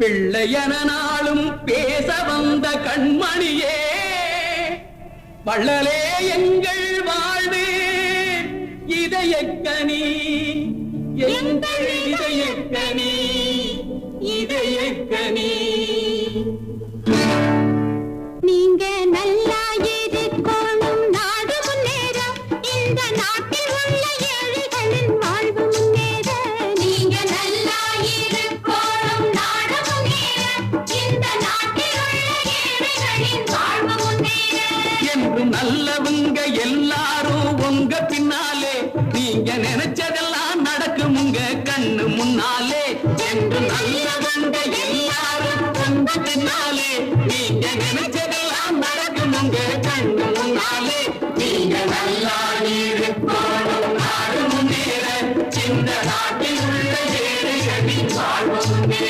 பிள்ளையன நாளும் பேச வந்த கண்மணியே, வள்ளலே எங்கள் வாழ்வு இதயக்கனி, எங்கள் இதயக்கனி, இதயக்கனி. நீங்க நல்லா இருக்கணும், நாடு முன்னேற, இந்த நாட்டில் உள்ள ஏழைகளின் வாழ்வு முன்னேற. நீங்க நல்லா இருக்கணும், நாடு முன்னேற, இந்த நாட்டில் உள்ள ஏழைகளின் வாழ்வு முன்னேற. என்று நல்லவங்க எல்லாரும் உங்க பின்னாலே, நீங்க நினைச்சதெல்லாம் நடக்கும் உங்க கண்ணு முன்னாலே. என்று நல்லவங்க எல்லாரும் உங்க பின்னாலே, நீங்க நினைச்சதெல்லாம் நடக்கும் உங்க கண்ணு முன்னாலே. நீங்க நல்லா இருக்கணும்.